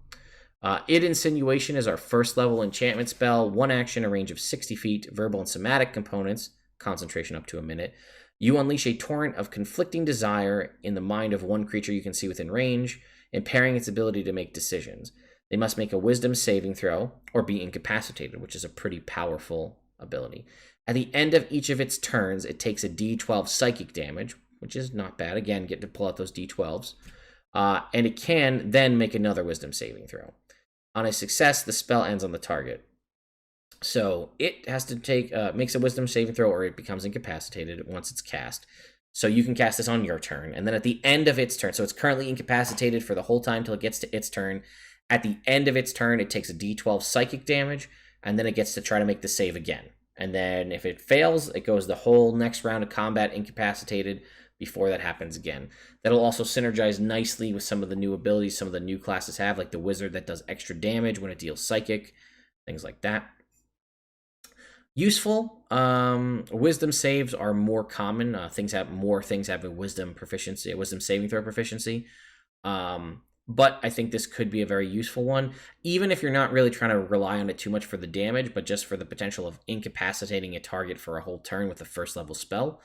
Id Insinuation is our 1st level enchantment spell. One action, a range of 60 feet, verbal and somatic components, concentration up to a minute. You unleash a torrent of conflicting desire in the mind of one creature you can see within range, impairing its ability to make decisions. They must make a wisdom saving throw or be incapacitated, which is a pretty powerful ability. At the end of each of its turns, it takes a d12 psychic damage, which is not bad. Again, get to pull out those d12s. And it can then make another wisdom saving throw. On a success, the spell ends on the target. So it has to take, makes a wisdom saving throw or it becomes incapacitated once it's cast. So you can cast this on your turn. And then at the end of its turn, so it's currently incapacitated for the whole time till it gets to its turn. At the end of its turn, it takes a d12 psychic damage, and then it gets to try to make the save again. And then if it fails, it goes the whole next round of combat incapacitated. before that happens again. That'll also synergize nicely with some of the new abilities some of the new classes have, like the wizard that does extra damage when it deals psychic, things like that. Useful. Wisdom saves are more common. More things have a wisdom proficiency, a wisdom saving throw proficiency. But I think this could be a very useful one, even if you're not really trying to rely on it too much for the damage, but just for the potential of incapacitating a target for a whole turn with a first level spell.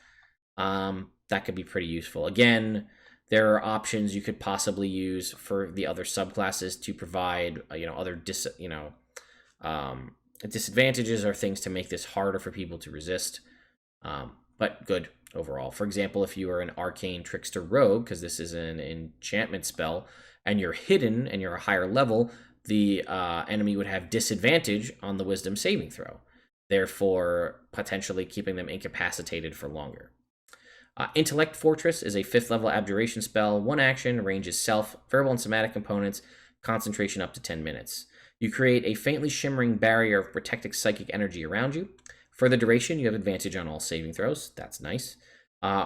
That could be pretty useful. Again, there are options you could possibly use for the other subclasses to provide, other disadvantages or things to make this harder for people to resist. But good overall. For example, if you are an Arcane Trickster Rogue, because this is an enchantment spell, and you're hidden and you're a higher level, the enemy would have disadvantage on the wisdom saving throw, therefore potentially keeping them incapacitated for longer. Intellect Fortress is a 5th level abjuration spell, 1 action, ranges self, verbal and somatic components, concentration up to 10 minutes. You create a faintly shimmering barrier of protecting psychic energy around you. For the duration, you have advantage on all saving throws. That's nice.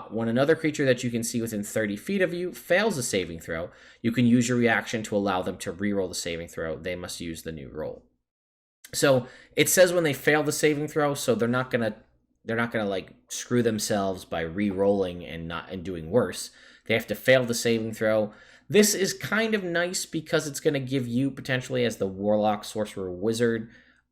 When another creature that you can see within 30 feet of you fails a saving throw, you can use your reaction to allow them to reroll the saving throw. They must use the new roll. So it says when they fail the saving throw, so they're not gonna like screw themselves by re-rolling and doing worse. They have to fail the saving throw. This is kind of nice because it's going to give you potentially, as the warlock, sorcerer, wizard,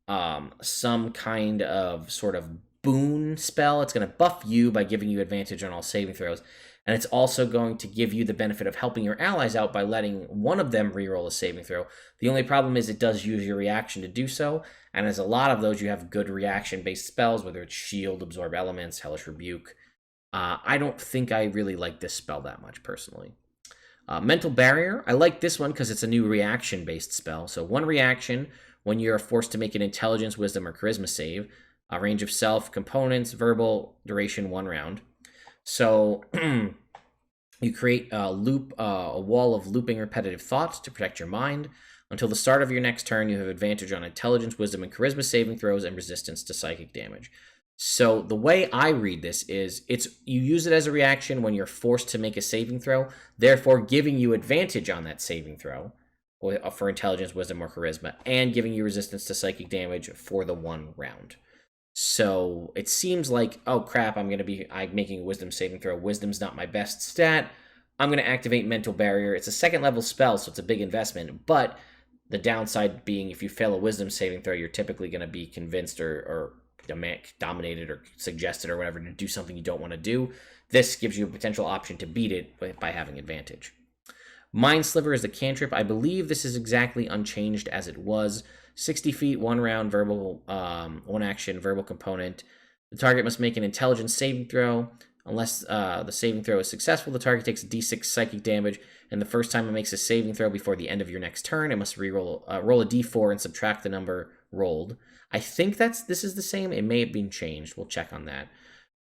some kind of sort of boon spell. It's going to buff you by giving you advantage on all saving throws, and it's also going to give you the benefit of helping your allies out by letting one of them reroll a saving throw. The only problem is it does use your reaction to do so, and as a lot of those, you have good reaction-based spells, whether it's Shield, Absorb Elements, Hellish Rebuke. I don't think I really like this spell that much, personally. Mental Barrier. I like this one because it's a new reaction-based spell. So 1 reaction when you're forced to make an Intelligence, Wisdom, or Charisma save. A range of self, components, verbal, duration 1 round. So you create a wall of looping repetitive thoughts to protect your mind. Until the start of your next turn, you have advantage on Intelligence, Wisdom, and Charisma saving throws and resistance to psychic damage. So the way I read this is you use it as a reaction when you're forced to make a saving throw, therefore giving you advantage on that saving throw for Intelligence, Wisdom, or Charisma, and giving you resistance to psychic damage for the 1 round. So it seems like, oh crap, I'm making a Wisdom saving throw. Wisdom's not my best stat. I'm going to activate Mental Barrier. It's a 2nd level spell, so it's a big investment, but the downside being if you fail a Wisdom saving throw, you're typically going to be convinced or dominated or suggested or whatever to do something you don't want to do. This gives you a potential option to beat it by having advantage. Mind Sliver is the cantrip. I believe this is exactly unchanged as it was. 60 feet, 1 round, verbal, 1 action, verbal component. The target must make an Intelligence saving throw. Unless the saving throw is successful, the target takes d6 psychic damage, and the first time it makes a saving throw before the end of your next turn, it must roll a d4 and subtract the number rolled. I think this is the same. It may have been changed. We'll check on that.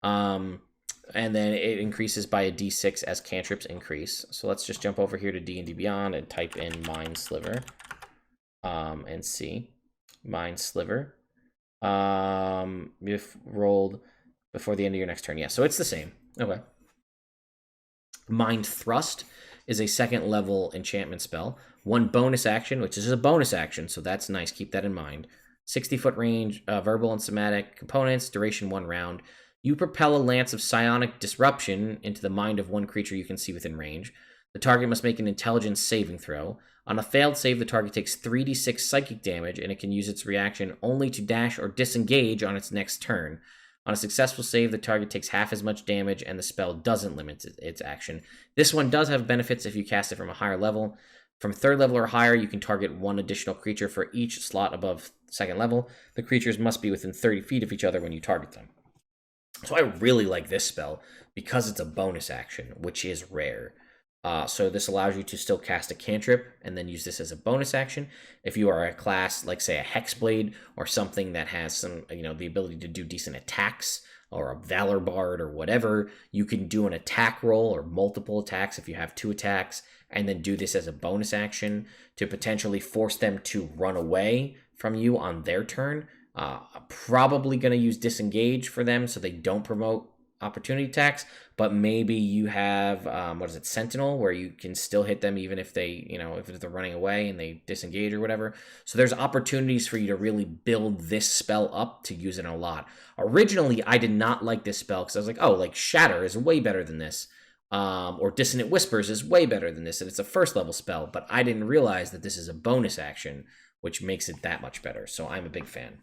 And then it increases by a d6 as cantrips increase. So let's just jump over here to D&D Beyond and type in Mind Sliver and see. Mind Sliver. If rolled before the end of your next turn. Yeah, so it's the same. Okay. Mind Thrust is a 2nd level enchantment spell. 1 bonus action, which is a bonus action, so that's nice. Keep that in mind. 60-foot range, verbal and somatic components, duration 1 round. You propel a lance of psionic disruption into the mind of 1 creature you can see within range. The target must make an Intelligence saving throw. On a failed save, the target takes 3d6 psychic damage, and it can use its reaction only to dash or disengage on its next turn. On a successful save, the target takes half as much damage, and the spell doesn't limit its action. This one does have benefits if you cast it from a higher level. From 3rd level or higher, you can target 1 additional creature for each slot above 2nd level. The creatures must be within 30 feet of each other when you target them. So I really like this spell because it's a bonus action, which is rare. So this allows you to still cast a cantrip and then use this as a bonus action. If you are a class, like say a Hexblade or something that has some, the ability to do decent attacks, or a Valor Bard or whatever, you can do an attack roll or multiple attacks if you have 2 attacks, and then do this as a bonus action to potentially force them to run away from you on their turn. Probably going to use Disengage for them so they don't promote opportunity attacks, but maybe you have, what is it, Sentinel, where you can still hit them even if they, if they're running away and they disengage or whatever. So there's opportunities for you to really build this spell up to use it a lot. Originally, I did not like this spell because I was like, oh, like Shatter is way better than this. Or Dissonant Whispers is way better than this, and it's a first level spell, but I didn't realize that this is a bonus action, which makes it that much better, so I'm a big fan.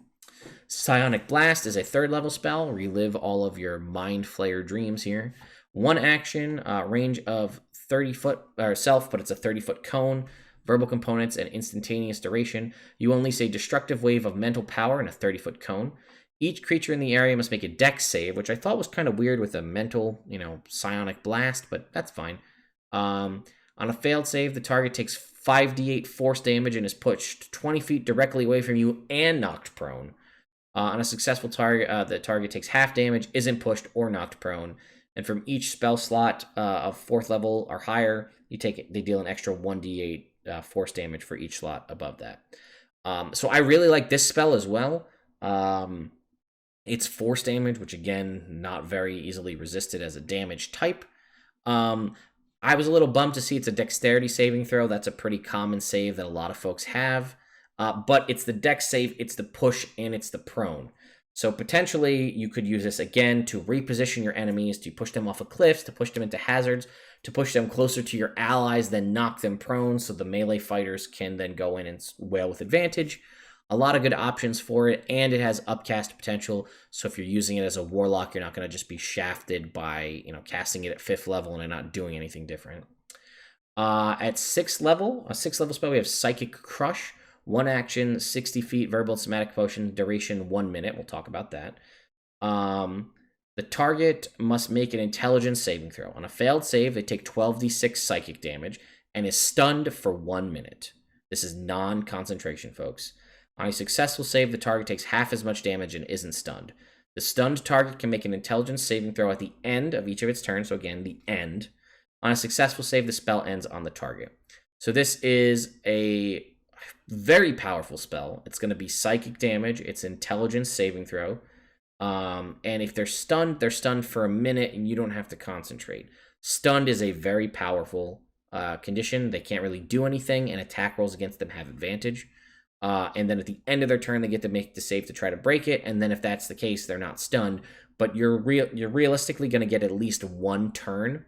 Psionic Blast is a third level spell. Relive all of your Mind Flayer dreams here. One action, range of 30 foot, or self, but it's a 30-foot cone. Verbal components and instantaneous duration. You unleash a destructive wave of mental power in a 30-foot cone. Each creature in the area must make a dex save, which I thought was kind of weird with a mental, psionic blast, but that's fine. On a failed save, the target takes 5d8 force damage and is pushed 20 feet directly away from you and knocked prone. On a successful target, the target takes half damage, isn't pushed or knocked prone. And from each spell slot of 4th level or higher, they deal an extra 1d8 force damage for each slot above that. So I really like this spell as well. It's force damage, which again, not very easily resisted as a damage type. I was a little bummed to see it's a dexterity saving throw. That's a pretty common save that a lot of folks have. But it's the dex save, it's the push, and it's the prone. So potentially you could use this again to reposition your enemies, to push them off of cliffs, to push them into hazards, to push them closer to your allies, then knock them prone so the melee fighters can then go in and wail with advantage. A lot of good options for it, and it has upcast potential. So if you're using it as a warlock, you're not going to just be shafted by, casting it at 5th level and not doing anything different. At 6th level, a 6th level spell, we have Psychic Crush. One action, 60 feet, verbal and somatic potion, duration 1 minute. We'll talk about that. The target must make an intelligence saving throw. On a failed save, they take 12d6 psychic damage and is stunned for 1 minute. This is non-concentration, folks. On a successful save, the target takes half as much damage and isn't stunned. The stunned target can make an intelligence saving throw at the end of each of its turns, so again, the end. On a successful save, the spell ends on the target. So this is a very powerful spell. It's going to be psychic damage. It's intelligence saving throw. And if they're stunned for a minute and you don't have to concentrate. Stunned is a very powerful condition. They can't really do anything, and attack rolls against them have advantage. And then at the end of their turn, they get to make the save to try to break it. And then if that's the case, they're not stunned. But you're realistically going to get at least one turn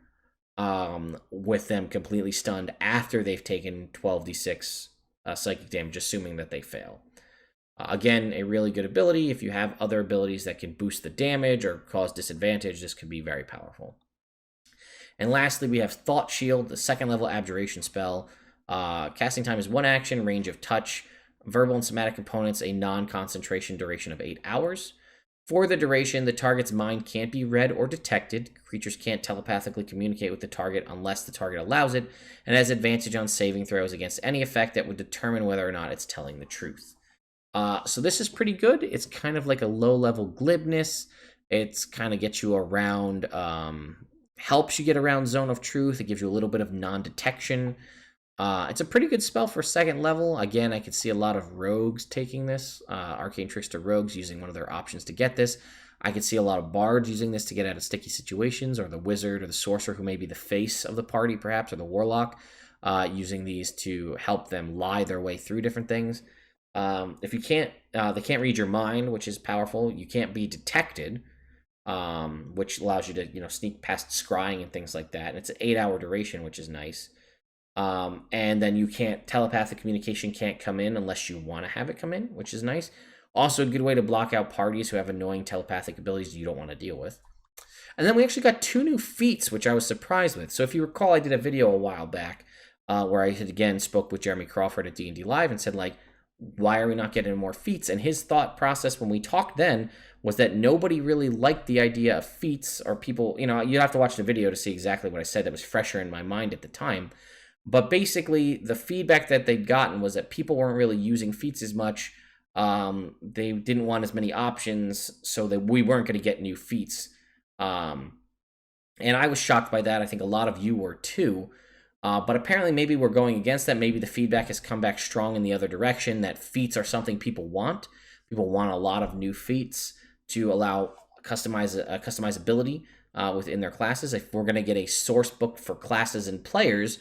with them completely stunned after they've taken 12d6 psychic damage, assuming that they fail. Again, a really good ability. If you have other abilities that can boost the damage or cause disadvantage, this could be very powerful. And lastly, we have Thought Shield, the 2nd level abjuration spell. Casting time is 1 action, range of touch. Verbal and somatic components, a non-concentration duration of 8 hours. For the duration, the target's mind can't be read or detected. Creatures can't telepathically communicate with the target unless the target allows it, and has advantage on saving throws against any effect that would determine whether or not it's telling the truth. So this is pretty good. It's kind of like a low-level glibness. It's kind of gets you around, helps you get around Zone of Truth. It gives you a little bit of non-detection. It's a pretty good spell for 2nd level. Again, I could see a lot of rogues taking this. Arcane Trickster rogues using one of their options to get this. I could see a lot of bards using this to get out of sticky situations, or the wizard or the sorcerer who may be the face of the party, perhaps, or the warlock, using these to help them lie their way through different things. If you can't, they can't read your mind, which is powerful. You can't be detected, which allows you to, sneak past scrying and things like that. And it's an 8-hour duration, which is nice. And then you can't, telepathic communication can't come in unless you want to have it come in, which is nice. Also a good way to block out parties who have annoying telepathic abilities you don't want to deal with. And then we actually got 2 new feats, which I was surprised with. So if you recall, I did a video a while back where I had again spoke with Jeremy Crawford at D&D Live and said, like, why are we not getting more feats? And his thought process when we talked then was that nobody really liked the idea of feats, or people, you'd have to watch the video to see exactly what I said. That was fresher in my mind at the time. But basically, the feedback that they'd gotten was that people weren't really using feats as much. They didn't want as many options, so that we weren't going to get new feats. And I was shocked by that. I think a lot of you were too. But apparently maybe we're going against that. Maybe the feedback has come back strong in the other direction, that feats are something people want. People want a lot of new feats to allow customizability within their classes. If we're going to get a source book for classes and players,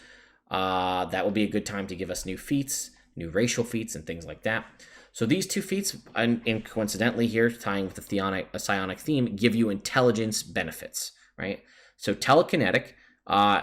that will be a good time to give us new feats, new racial feats, and things like that. So these two feats, and coincidentally here, tying with the Psionic theme, give you intelligence benefits, right? So Telekinetic,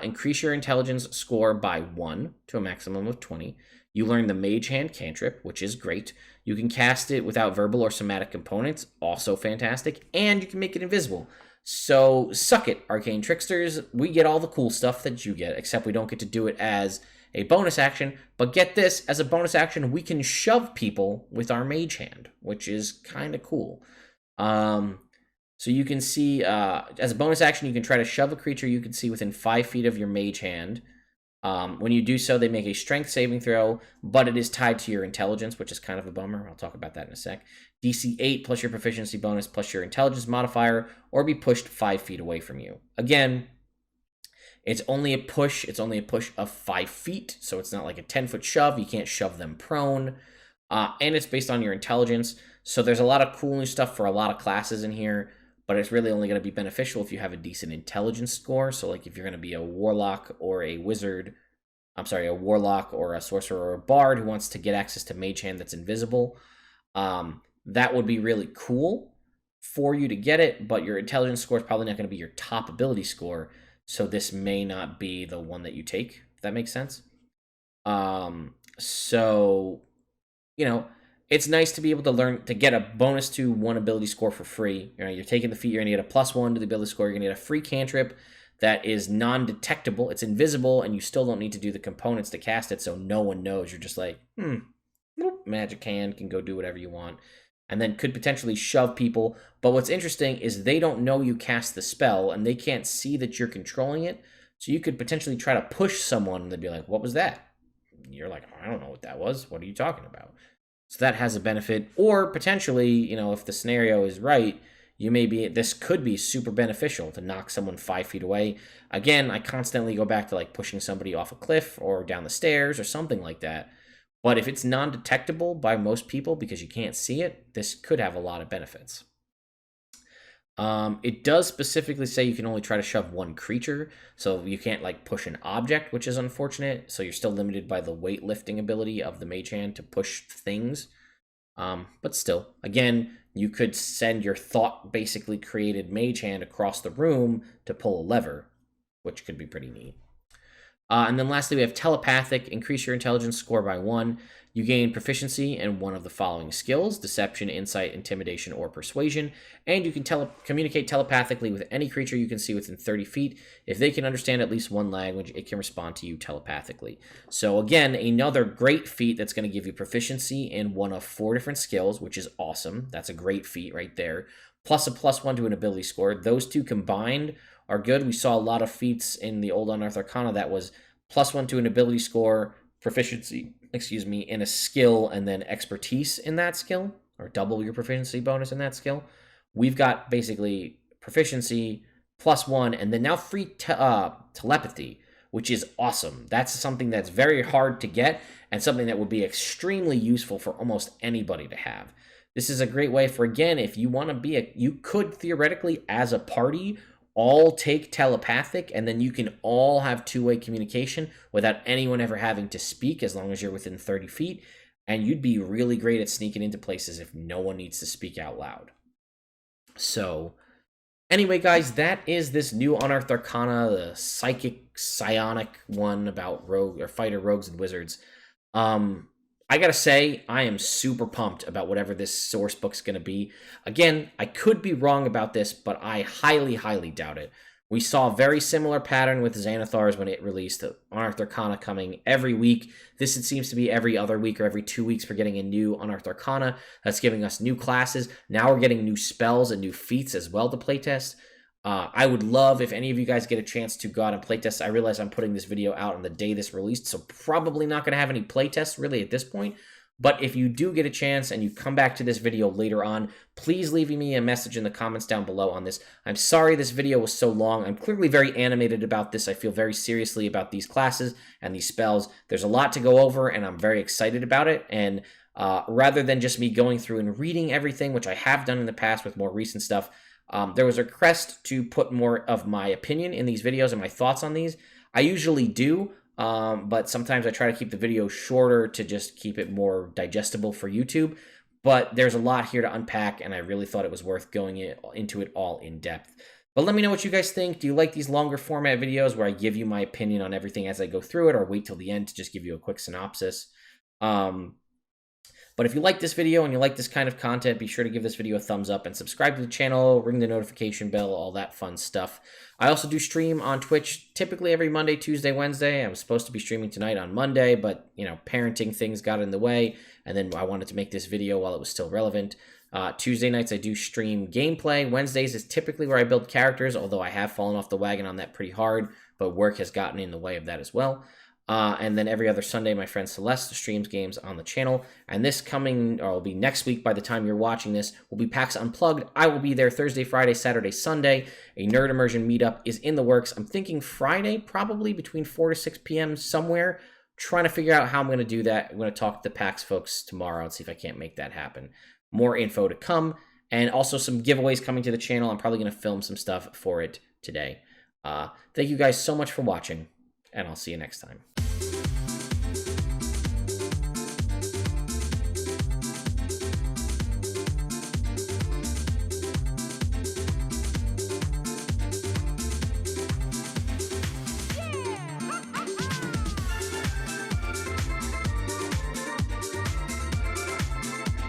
increase your intelligence score by 1 to a maximum of 20. You learn the Mage Hand cantrip, which is great. You can cast it without verbal or somatic components, also fantastic. And you can make it invisible. So suck it, Arcane Tricksters. We get all the cool stuff that you get, except we don't get to do it as a bonus action. But get this, as a bonus action, we can shove people with our Mage Hand, which is kind of cool. So you can see, as a bonus action, you can try to shove a creature you can see within 5 feet of your Mage Hand. When you do so, they make a strength saving throw, but it is tied to your intelligence, which is kind of a bummer. I'll talk about that in a sec. DC 8 plus your proficiency bonus plus your intelligence modifier, or be pushed 5 feet away from you. Again, it's only a push. It's only a push of 5 feet, so it's not like a 10-foot shove. You can't shove them prone. And it's based on your intelligence, so there's a lot of cool new stuff for a lot of classes in here, but it's really only going to be beneficial if you have a decent intelligence score. So like if you're going to be a warlock or a wizard, a warlock or a sorcerer or a bard who wants to get access to Mage Hand that's invisible, that would be really cool for you to get it, but your intelligence score is probably not going to be your top ability score, so this may not be the one that you take, if that makes sense. So, you know, it's nice to be able to learn to get a bonus to 1 ability score for free. You know, you're taking the feat, you're going to get a +1 to the ability score. You're going to get a free cantrip that is non-detectable. It's invisible, and you still don't need to do the components to cast it, so no one knows. You're just like, magic hand, can go do whatever you want, and then could potentially shove people. But what's interesting is they don't know you cast the spell, and they can't see that you're controlling it, so you could potentially try to push someone, and they'd be like, what was that? You're like, I don't know what that was. What are you talking about? So that has a benefit. Or potentially, you know, if the scenario is right, this could be super beneficial to knock someone 5 feet away. Again, I constantly go back to like pushing somebody off a cliff or down the stairs or something like that. But if it's non-detectable by most people because you can't see it, this could have a lot of benefits. It does specifically say you can only try to shove 1 creature, so you can't like push an object, which is unfortunate. So you're still limited by the weightlifting ability of the Mage Hand to push things. But still, again, you could send your thought basically created Mage Hand across the room to pull a lever, which could be pretty neat. And then lastly, we have Telepathic. Increase your intelligence score by 1. You gain proficiency in one of the following skills: Deception, Insight, Intimidation, or Persuasion. And you can communicate telepathically with any creature you can see within 30 feet. If they can understand at least 1 language, it can respond to you telepathically. So again, another great feat that's going to give you proficiency in one of 4 different skills, which is awesome. That's a great feat right there. Plus a +1 to an ability score. Those two combined are good. We saw a lot of feats in the old Unearthed Arcana that was +1 to an ability score, proficiency, in a skill, and then expertise in that skill, or double your proficiency bonus in that skill. We've got basically proficiency, +1, and then now free telepathy, which is awesome. That's something that's very hard to get, and something that would be extremely useful for almost anybody to have. This is a great way for, again, if you want to be you could theoretically, as a party, all take telepathic, and then you can all have 2-way communication without anyone ever having to speak, as long as you're within 30 feet, and you'd be really great at sneaking into places if no one needs to speak out loud. So, anyway, guys, that is this new Unearthed Arcana, the psychic, psionic one about fighter, rogues, and wizards. I gotta say, I am super pumped about whatever this source book's gonna be. Again, I could be wrong about this, but I highly, highly doubt it. We saw a very similar pattern with Xanathar's when it released, Unearthed Arcana coming every week. This, it seems to be every other week or every 2 weeks we're getting a new Unearthed Arcana that's giving us new classes. Now we're getting new spells and new feats as well to playtest. I would love if any of you guys get a chance to go out and playtest. I realize I'm putting this video out on the day this released, so probably not going to have any playtests really at this point. But if you do get a chance and you come back to this video later on, please leave me a message in the comments down below on this. I'm sorry this video was so long. I'm clearly very animated about this. I feel very seriously about these classes and these spells. There's a lot to go over, and I'm very excited about it. And rather than just me going through and reading everything, which I have done in the past with more recent stuff, There was a request to put more of my opinion in these videos and my thoughts on these. I usually do, but sometimes I try to keep the video shorter to just keep it more digestible for YouTube. But there's a lot here to unpack, and I really thought it was worth going into it all in depth. But let me know what you guys think. Do you like these longer format videos where I give you my opinion on everything as I go through it, or wait till the end to just give you a quick synopsis? But if you like this video and you like this kind of content, be sure to give this video a thumbs up and subscribe to the channel, ring the notification bell, all that fun stuff. I also do stream on Twitch typically every Monday, Tuesday, Wednesday. I was supposed to be streaming tonight on Monday, but, you know, parenting things got in the way, and then I wanted to make this video while it was still relevant. Tuesday nights I do stream gameplay. Wednesdays is typically where I build characters, although I have fallen off the wagon on that pretty hard, but work has gotten in the way of that as well. And then every other Sunday, my friend Celeste streams games on the channel. And this coming, or will be next week by the time you're watching this, will be PAX Unplugged. I will be there Thursday, Friday, Saturday, Sunday. A Nerd Immersion meetup is in the works. I'm thinking Friday, probably between 4 to 6 p.m. somewhere. Trying to figure out how I'm going to do that. I'm going to talk to the PAX folks tomorrow and see if I can't make that happen. More info to come. And also some giveaways coming to the channel. I'm probably going to film some stuff for it today. Thank you guys so much for watching, and I'll see you next time.